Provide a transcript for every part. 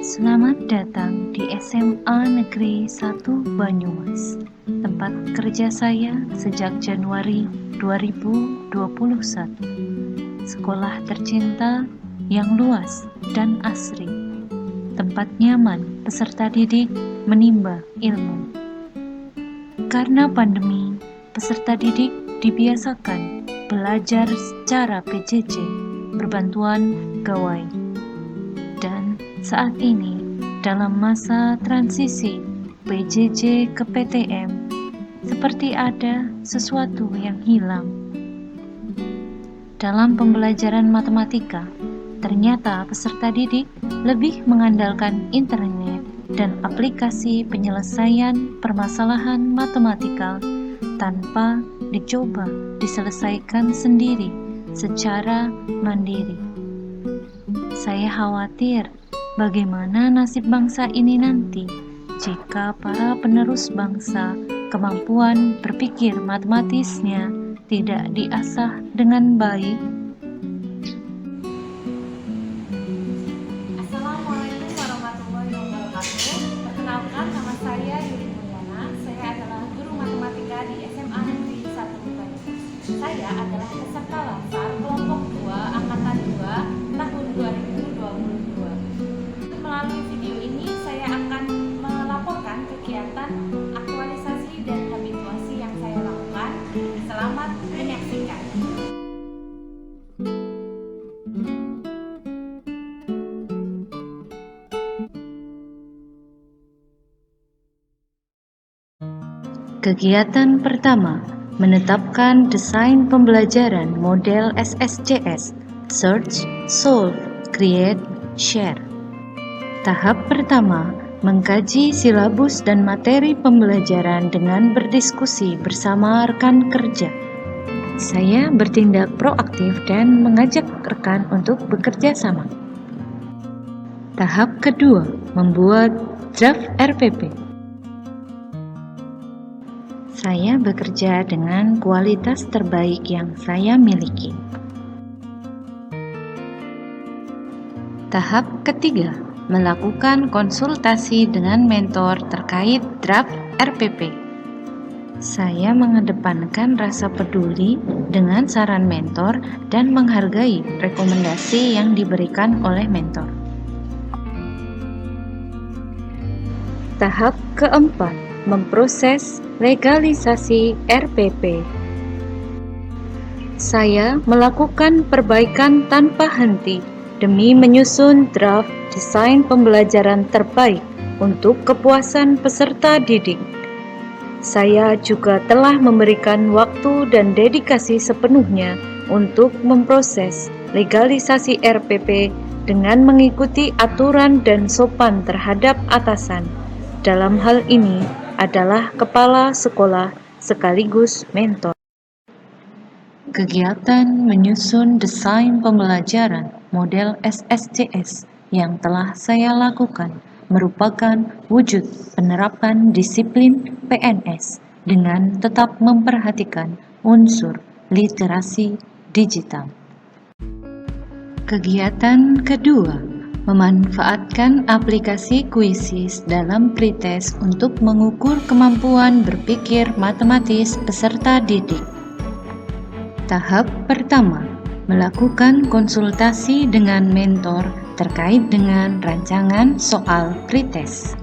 Selamat datang di SMA Negeri 1 Banyumas, tempat kerja saya sejak Januari 2021. Sekolah tercinta yang luas dan asri, tempat nyaman peserta didik menimba ilmu. Karena pandemi, peserta didik dibiasakan belajar secara PJJ, berbantuan gawai. Dan saat ini, dalam masa transisi PJJ ke PTM, seperti ada sesuatu yang hilang. Dalam pembelajaran matematika, ternyata peserta didik lebih mengandalkan internet dan aplikasi penyelesaian permasalahan matematikal tanpa dicoba diselesaikan sendiri secara mandiri. Saya khawatir bagaimana nasib bangsa ini nanti jika para penerus bangsa kemampuan berpikir matematisnya tidak diasah dengan baik. Assalamualaikum warahmatullahi wabarakatuh. Perkenalkan, nama saya Yuli Mulyana. Saya adalah guru matematika di SMA Negeri 1 Banyumas. Saya adalah peserta Lansar kelompok 2 angkatan 2 tahun 2022. Melalui video ini saya akan melaporkan kegiatan aktualisasi dan habituasi yang saya lakukan. Selamat menyaksikan. Kegiatan pertama, menetapkan desain pembelajaran model SSCS, Search, Solve, Create, Share. Tahap pertama, mengkaji silabus dan materi pembelajaran dengan berdiskusi bersama rekan kerja. Saya bertindak proaktif dan mengajak rekan untuk bekerja sama. Tahap kedua, membuat draft RPP. Saya bekerja dengan kualitas terbaik yang saya miliki. Tahap ketiga, melakukan konsultasi dengan mentor terkait draft RPP. Saya mengedepankan rasa peduli dengan saran mentor dan menghargai rekomendasi yang diberikan oleh mentor. Tahap keempat, memproses legalisasi RPP. Saya melakukan perbaikan tanpa henti demi menyusun draft desain pembelajaran terbaik untuk kepuasan peserta didik. Saya juga telah memberikan waktu dan dedikasi sepenuhnya untuk memproses legalisasi RPP dengan mengikuti aturan dan sopan terhadap atasan. Dalam hal ini adalah kepala sekolah sekaligus mentor. Kegiatan menyusun desain pembelajaran model SSCS yang telah saya lakukan merupakan wujud penerapan disiplin PNS dengan tetap memperhatikan unsur literasi digital. Kegiatan kedua, memanfaatkan aplikasi Quizzes dalam pretest untuk mengukur kemampuan berpikir matematis peserta didik. Tahap pertama, melakukan konsultasi dengan mentor terkait dengan rancangan soal pretest.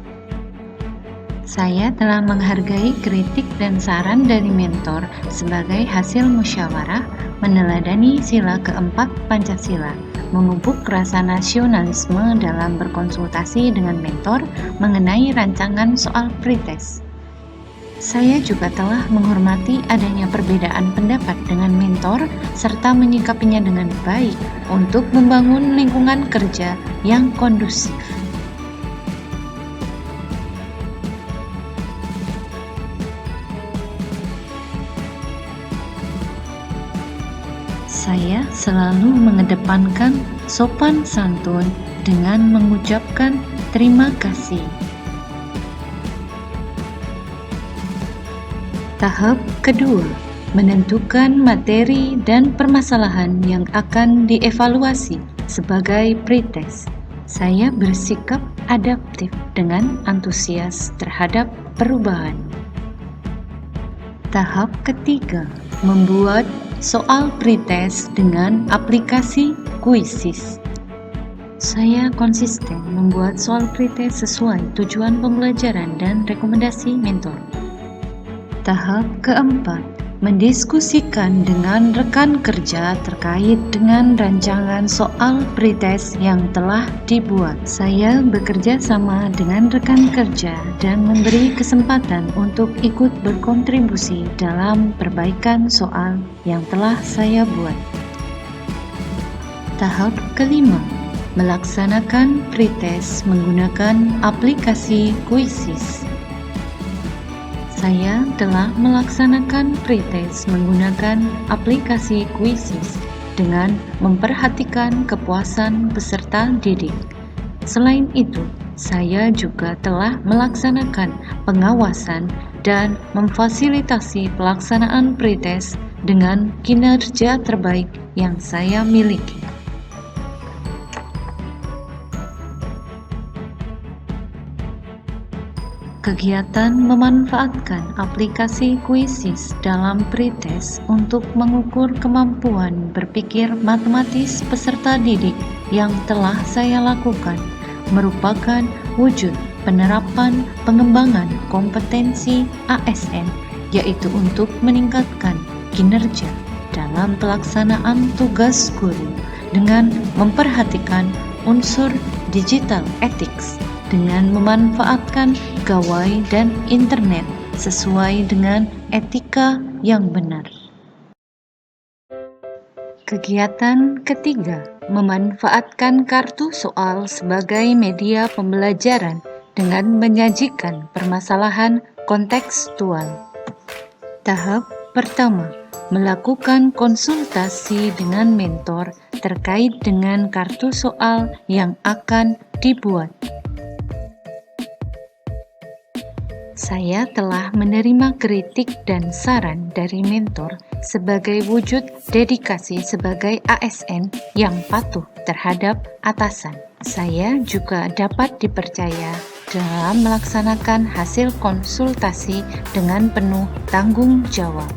Saya telah menghargai kritik dan saran dari mentor sebagai hasil musyawarah, meneladani sila keempat Pancasila, memupuk rasa nasionalisme dalam berkonsultasi dengan mentor mengenai rancangan soal pretest. Saya juga telah menghormati adanya perbedaan pendapat dengan mentor serta menyikapinya dengan baik untuk membangun lingkungan kerja yang kondusif. Saya selalu mengedepankan sopan santun dengan mengucapkan terima kasih. Tahap kedua, menentukan materi dan permasalahan yang akan dievaluasi sebagai pretest. Saya bersikap adaptif dengan antusias terhadap perubahan. Tahap ketiga, membuat soal pretest dengan aplikasi Quizzes. Saya konsisten membuat soal pretest sesuai tujuan pembelajaran dan rekomendasi mentor. Tahap keempat, mendiskusikan dengan rekan kerja terkait dengan rancangan soal pretest yang telah dibuat. Saya bekerja sama dengan rekan kerja dan memberi kesempatan untuk ikut berkontribusi dalam perbaikan soal yang telah saya buat. Tahap kelima, melaksanakan pretest menggunakan aplikasi Quizzes. Saya telah melaksanakan pretest menggunakan aplikasi Quizzes dengan memperhatikan kepuasan peserta didik. Selain itu, saya juga telah melaksanakan pengawasan dan memfasilitasi pelaksanaan pretest dengan kinerja terbaik yang saya miliki. Kegiatan memanfaatkan aplikasi Quizzes dalam pretest untuk mengukur kemampuan berpikir matematis peserta didik yang telah saya lakukan merupakan wujud penerapan pengembangan kompetensi ASN, yaitu untuk meningkatkan kinerja dalam pelaksanaan tugas guru dengan memperhatikan unsur digital ethics dengan memanfaatkan gawai dan internet sesuai dengan etika yang benar. Kegiatan ketiga, memanfaatkan kartu soal sebagai media pembelajaran dengan menyajikan permasalahan kontekstual. Tahap pertama, melakukan konsultasi dengan mentor terkait dengan kartu soal yang akan dibuat. Saya telah menerima kritik dan saran dari mentor sebagai wujud dedikasi sebagai ASN yang patuh terhadap atasan. Saya juga dapat dipercaya dalam melaksanakan hasil konsultasi dengan penuh tanggung jawab.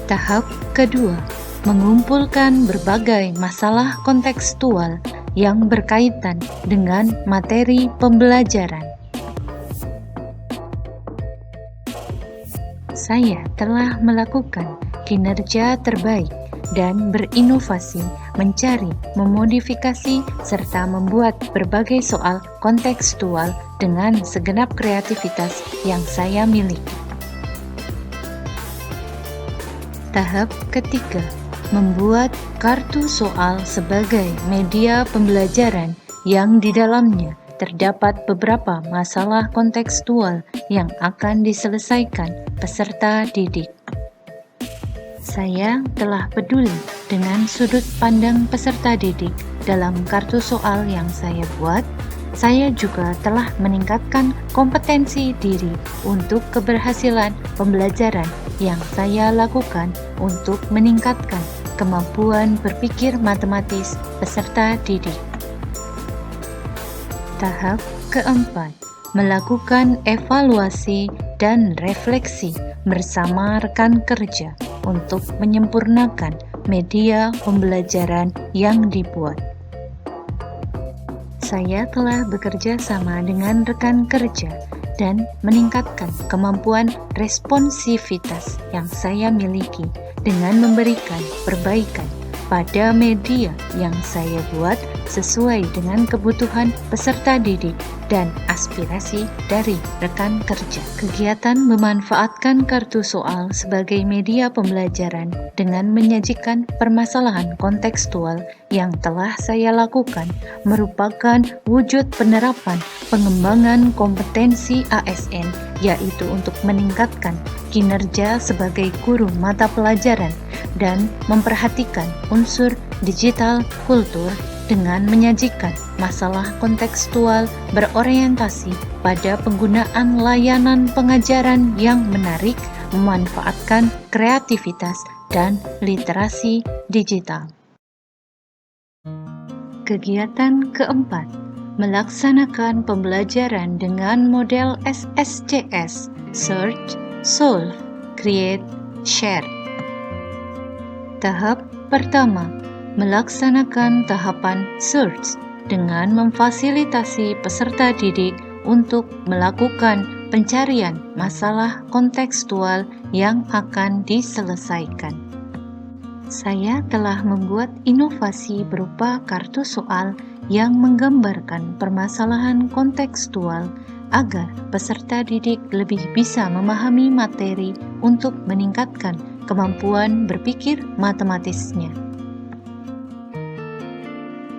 Tahap kedua, mengumpulkan berbagai masalah kontekstual yang berkaitan dengan materi pembelajaran. Saya telah melakukan kinerja terbaik dan berinovasi mencari, memodifikasi, serta membuat berbagai soal kontekstual dengan segenap kreativitas yang saya miliki. Tahap ketiga, membuat kartu soal sebagai media pembelajaran yang di dalamnya terdapat beberapa masalah kontekstual yang akan diselesaikan peserta didik. Saya telah peduli dengan sudut pandang peserta didik dalam kartu soal yang saya buat. Saya juga telah meningkatkan kompetensi diri untuk keberhasilan pembelajaran yang saya lakukan untuk meningkatkan kemampuan berpikir matematis peserta didik. Tahap keempat, melakukan evaluasi dan refleksi bersama rekan kerja untuk menyempurnakan media pembelajaran yang dibuat. Saya telah bekerja sama dengan rekan kerja dan meningkatkan kemampuan responsivitas yang saya miliki dengan memberikan perbaikan pada media yang saya buat sesuai dengan kebutuhan peserta didik dan aspirasi dari rekan kerja. Kegiatan memanfaatkan kartu soal sebagai media pembelajaran dengan menyajikan permasalahan kontekstual yang telah saya lakukan merupakan wujud penerapan pengembangan kompetensi ASN, yaitu untuk meningkatkan kinerja sebagai guru mata pelajaran dan memperhatikan unsur digital kultur dengan menyajikan masalah kontekstual berorientasi pada penggunaan layanan pengajaran yang menarik, memanfaatkan kreativitas dan literasi digital. Kegiatan keempat, melaksanakan pembelajaran dengan model SSCS, Search, Solve, Create, Share. Tahap pertama, melaksanakan tahapan Search dengan memfasilitasi peserta didik untuk melakukan pencarian masalah kontekstual yang akan diselesaikan. Saya telah membuat inovasi berupa kartu soal yang menggambarkan permasalahan kontekstual agar peserta didik lebih bisa memahami materi untuk meningkatkan kemampuan berpikir matematisnya.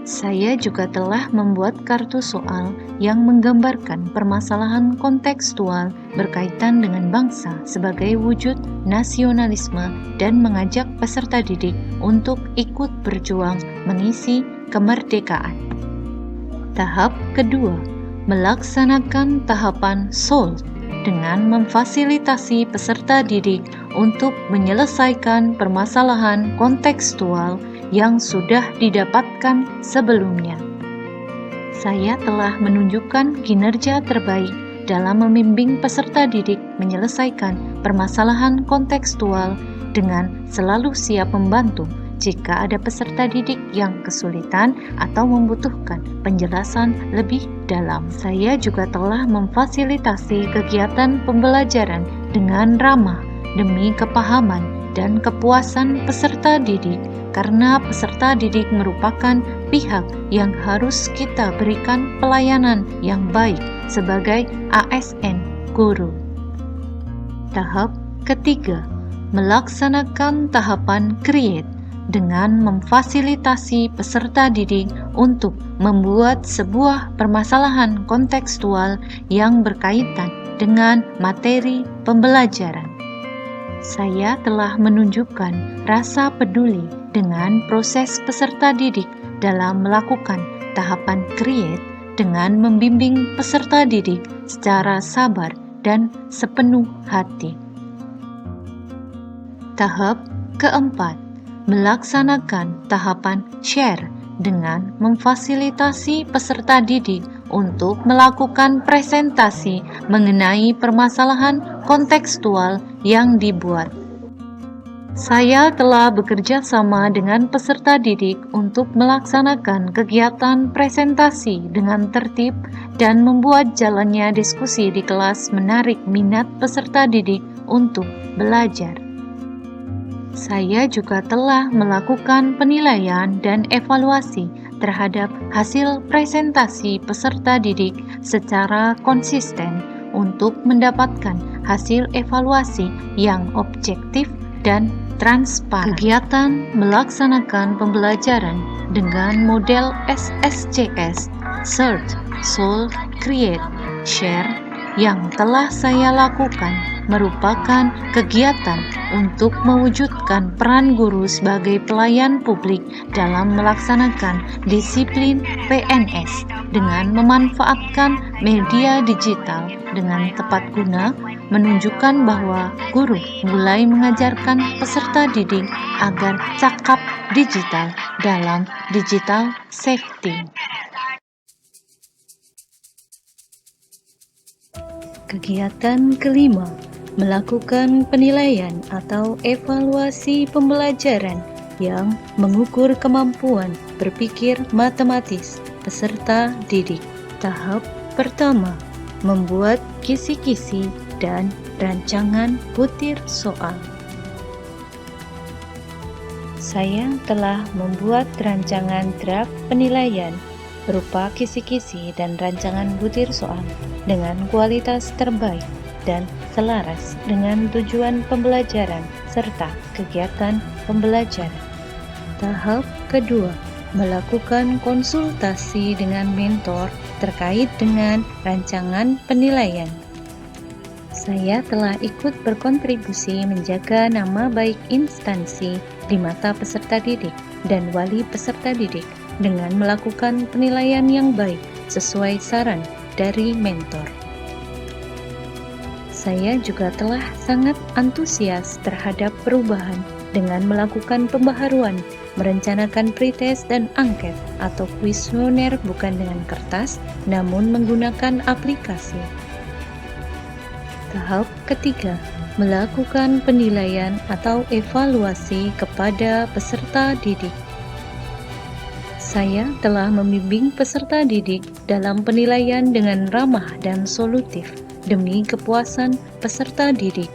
Saya juga telah membuat kartu soal yang menggambarkan permasalahan kontekstual berkaitan dengan bangsa sebagai wujud nasionalisme dan mengajak peserta didik untuk ikut berjuang mengisi kemerdekaan. Tahap kedua, melaksanakan tahapan Solve dengan memfasilitasi peserta didik untuk menyelesaikan permasalahan kontekstual yang sudah didapatkan sebelumnya. Saya telah menunjukkan kinerja terbaik dalam membimbing peserta didik menyelesaikan permasalahan kontekstual dengan selalu siap membantu jika ada peserta didik yang kesulitan atau membutuhkan penjelasan lebih dalam. Saya juga telah memfasilitasi kegiatan pembelajaran dengan ramah demi kepahaman dan kepuasan peserta didik, karena peserta didik merupakan pihak yang harus kita berikan pelayanan yang baik sebagai ASN guru. Tahap ketiga, melaksanakan tahapan Create dengan memfasilitasi peserta didik untuk membuat sebuah permasalahan kontekstual yang berkaitan dengan materi pembelajaran. Saya telah menunjukkan rasa peduli dengan proses peserta didik dalam melakukan tahapan Create dengan membimbing peserta didik secara sabar dan sepenuh hati. Tahap keempat, melaksanakan tahapan Share dengan memfasilitasi peserta didik untuk melakukan presentasi mengenai permasalahan kontekstual yang dibuat. Saya telah bekerja sama dengan peserta didik untuk melaksanakan kegiatan presentasi dengan tertib dan membuat jalannya diskusi di kelas menarik minat peserta didik untuk belajar. Saya juga telah melakukan penilaian dan evaluasi terhadap hasil presentasi peserta didik secara konsisten untuk mendapatkan hasil evaluasi yang objektif dan transparan. Kegiatan melaksanakan pembelajaran dengan model SSCS, Search, Solve, Create, Share yang telah saya lakukan merupakan kegiatan untuk mewujudkan peran guru sebagai pelayan publik dalam melaksanakan disiplin PNS dengan memanfaatkan media digital dengan tepat guna, menunjukkan bahwa guru mulai mengajarkan peserta didik agar cakap digital dalam digital safety. Kegiatan kelima, melakukan penilaian atau evaluasi pembelajaran yang mengukur kemampuan berpikir matematis peserta didik. Tahap pertama, membuat kisi-kisi dan rancangan butir soal. Saya telah membuat rancangan draft penilaian berupa kisi-kisi dan rancangan butir soal dengan kualitas terbaik dan selaras dengan tujuan pembelajaran serta kegiatan pembelajaran. Tahap kedua, melakukan konsultasi dengan mentor terkait dengan rancangan penilaian. Saya telah ikut berkontribusi menjaga nama baik instansi di mata peserta didik dan wali peserta didik dengan melakukan penilaian yang baik sesuai saran dari mentor. Saya juga telah sangat antusias terhadap perubahan dengan melakukan pembaharuan, merencanakan pretest dan angket atau kuesioner bukan dengan kertas, namun menggunakan aplikasi. Tahap ketiga, melakukan penilaian atau evaluasi kepada peserta didik. Saya telah membimbing peserta didik dalam penilaian dengan ramah dan solutif demi kepuasan peserta didik.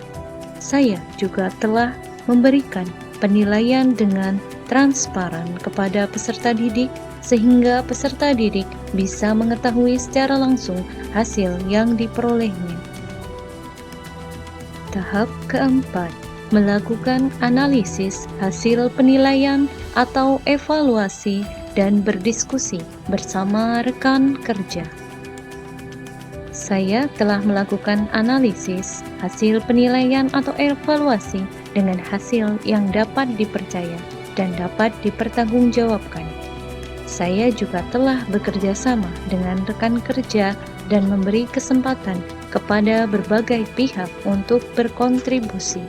Saya juga telah memberikan penilaian dengan transparan kepada peserta didik sehingga peserta didik bisa mengetahui secara langsung hasil yang diperolehnya. Tahap keempat, melakukan analisis hasil penilaian atau evaluasi dan berdiskusi bersama rekan kerja. Saya telah melakukan analisis hasil penilaian atau evaluasi dengan hasil yang dapat dipercaya dan dapat dipertanggungjawabkan. Saya juga telah bekerja sama dengan rekan kerja dan memberi kesempatan kepada berbagai pihak untuk berkontribusi.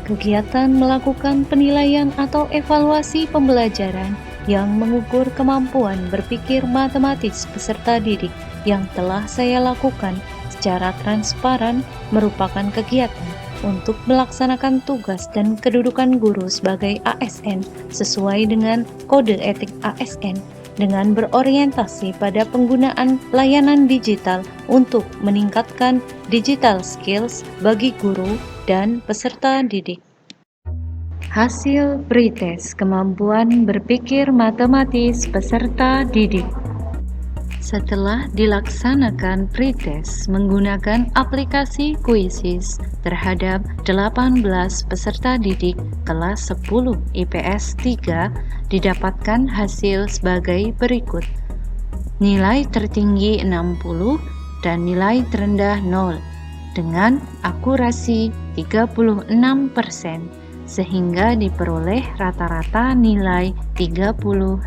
Kegiatan melakukan penilaian atau evaluasi pembelajaran yang mengukur kemampuan berpikir matematis peserta didik yang telah saya lakukan secara transparan merupakan kegiatan untuk melaksanakan tugas dan kedudukan guru sebagai ASN sesuai dengan kode etik ASN dengan berorientasi pada penggunaan layanan digital untuk meningkatkan digital skills bagi guru dan peserta didik. Hasil pretest kemampuan berpikir matematis peserta didik. Setelah dilaksanakan pretest menggunakan aplikasi Quizzes terhadap 18 peserta didik kelas 10 IPS 3, didapatkan hasil sebagai berikut. Nilai tertinggi 60 dan nilai terendah 0 dengan akurasi 36%, sehingga diperoleh rata-rata nilai 36.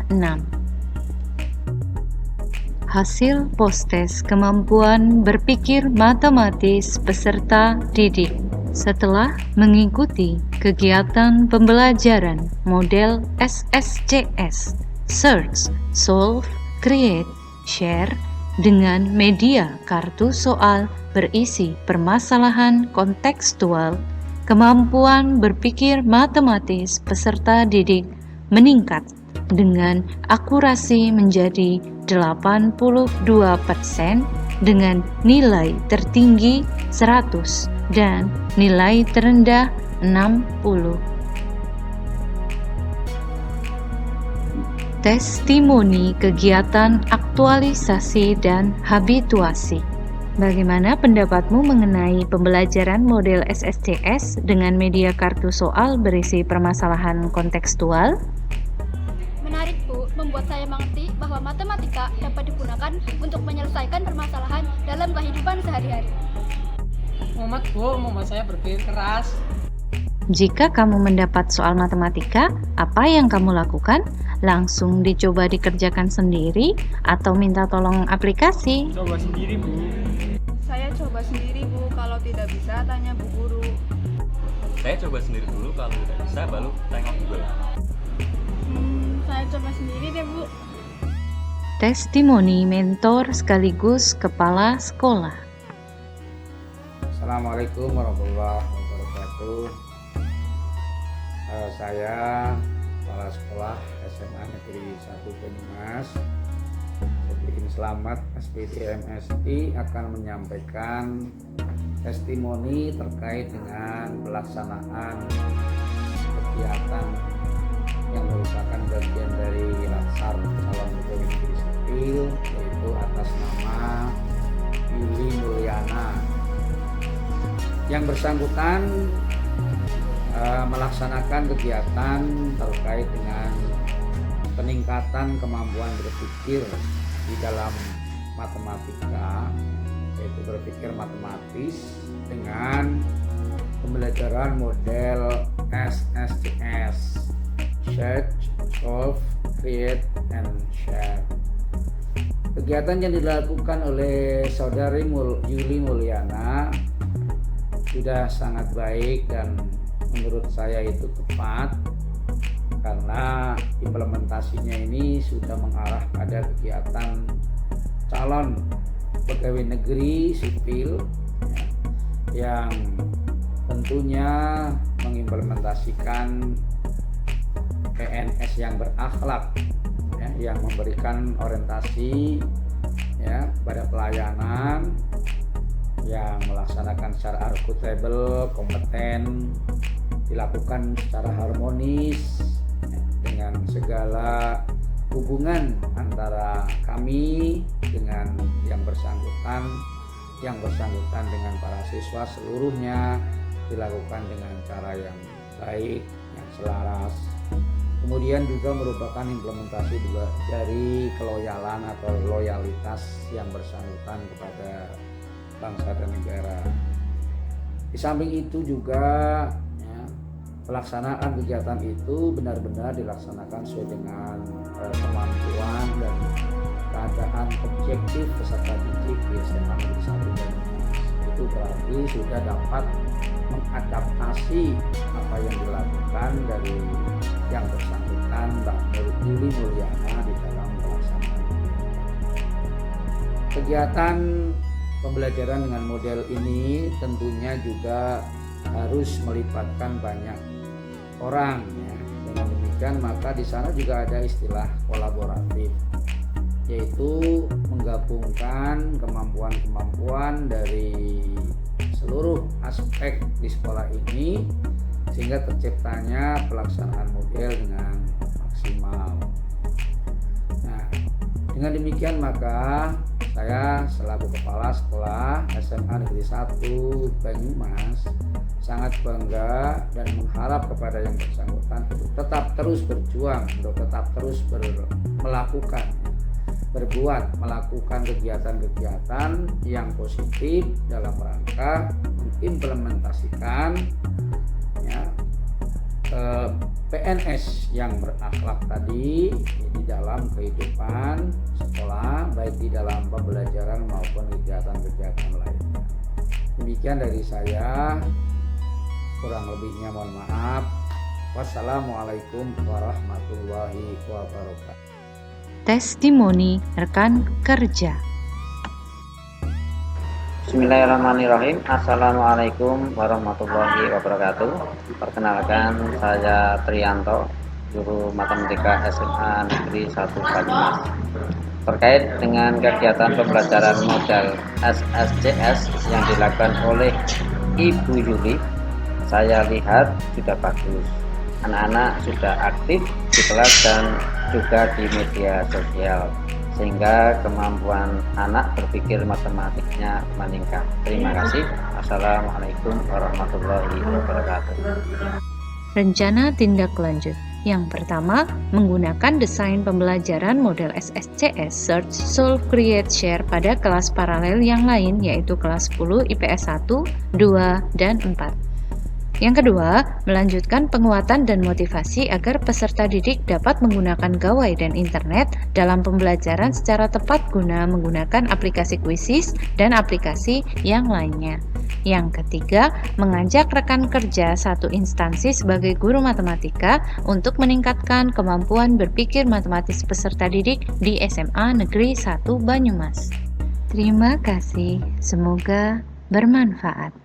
Hasil post-test kemampuan berpikir matematis peserta didik. Setelah mengikuti kegiatan pembelajaran model SSCS, Search, Solve, Create, Share dengan media kartu soal berisi permasalahan kontekstual, kemampuan berpikir matematis peserta didik meningkat dengan akurasi menjadi 82% dengan nilai tertinggi 100 dan nilai terendah 60. Testimoni kegiatan aktualisasi dan habituasi. Bagaimana pendapatmu mengenai pembelajaran model SSCS dengan media kartu soal berisi permasalahan kontekstual? Menarik, Bu. Membuat saya mengerti bahwa matematika dapat digunakan untuk menyelesaikan permasalahan dalam kehidupan sehari-hari. Muhammad saya berpikir keras. Jika kamu mendapat soal matematika, apa yang kamu lakukan? Langsung dicoba dikerjakan sendiri atau minta tolong aplikasi? Coba sendiri, Bu. Saya coba sendiri, Bu. Kalau tidak bisa, tanya Bu Guru. Saya coba sendiri dulu, kalau tidak bisa baru tengok Google. Saya coba sendiri deh, Bu. Testimoni mentor sekaligus kepala sekolah. Assalamualaikum warahmatullahi wabarakatuh. Saya kepala sekolah SMA Negeri 1 Banyumas, Sofikin Selamat SPD MSI, akan menyampaikan testimoni terkait dengan pelaksanaan kegiatan yang merupakan bagian dari Latsar calon pegawai negeri sipil, yaitu atas nama Yuli Mulyana. Yang bersangkutan melaksanakan kegiatan terkait dengan peningkatan kemampuan berpikir di dalam matematika, yaitu berpikir matematis dengan pembelajaran model SSCS, Search, Solve, Create, and Share. Kegiatan yang dilakukan oleh saudari Yuli Mulyana sudah sangat baik dan menurut saya itu tepat karena implementasinya ini sudah mengarah pada kegiatan calon pegawai negeri sipil yang tentunya mengimplementasikan PNS yang berakhlak, yang memberikan orientasi pada pelayanan, yang melaksanakan secara akuntabel, kompeten, dilakukan secara harmonis dengan segala hubungan antara kami dengan yang bersangkutan dengan para siswa seluruhnya dilakukan dengan cara yang baik, yang selaras. Kemudian juga merupakan implementasi juga dari keloyalan atau loyalitas yang bersangkutan kepada bangsa dan negara. Di samping itu juga pelaksanaan kegiatan itu benar-benar dilaksanakan sesuai dengan kemampuan dan keadaan objektif peserta didik di SMA Negeri 1 Banyumas. Itu berarti sudah dapat mengadaptasi apa yang dilakukan dari yang bersangkutan Mbak Yuli Mulyana di dalam pelaksanaan kegiatan pembelajaran dengan model ini. Tentunya juga harus melibatkan banyak orang Dengan demikian maka di sana juga ada istilah kolaboratif, yaitu menggabungkan kemampuan-kemampuan dari seluruh aspek di sekolah ini sehingga terciptanya pelaksanaan model dengan maksimal. Nah, dengan demikian maka saya selaku Kepala Sekolah SMA Negeri 1 Banyumas sangat bangga dan mengharap kepada yang bersangkutan untuk tetap terus berjuang, untuk tetap terus melakukan kegiatan-kegiatan yang positif dalam rangka mengimplementasikan PNS yang berakhlak tadi di dalam kehidupan sekolah, baik di dalam pembelajaran maupun kegiatan-kegiatan lainnya. Demikian dari saya, kurang lebihnya mohon maaf. Wassalamualaikum warahmatullahi wabarakatuh. Testimoni rekan kerja. Bismillahirrahmanirrahim. Assalamualaikum warahmatullahi wabarakatuh. Perkenalkan, saya Trianto, guru matematika SMA Negeri 1 Banyumas. Terkait dengan kegiatan pembelajaran model SSCS yang dilakukan oleh Ibu Yuli, saya lihat sudah bagus. Anak-anak sudah aktif di kelas dan juga di media sosial, sehingga kemampuan anak berpikir matematiknya meningkat. Terima kasih. Assalamualaikum warahmatullahi wabarakatuh. Rencana tindak lanjut. Yang pertama, menggunakan desain pembelajaran model SSCS Search, Solve, Create, Share pada kelas paralel yang lain, yaitu kelas 10 IPS 1, 2, dan 4. Yang kedua, melanjutkan penguatan dan motivasi agar peserta didik dapat menggunakan gawai dan internet dalam pembelajaran secara tepat guna menggunakan aplikasi Quizzes dan aplikasi yang lainnya. Yang ketiga, mengajak rekan kerja satu instansi sebagai guru matematika untuk meningkatkan kemampuan berpikir matematis peserta didik di SMA Negeri 1 Banyumas. Terima kasih, semoga bermanfaat.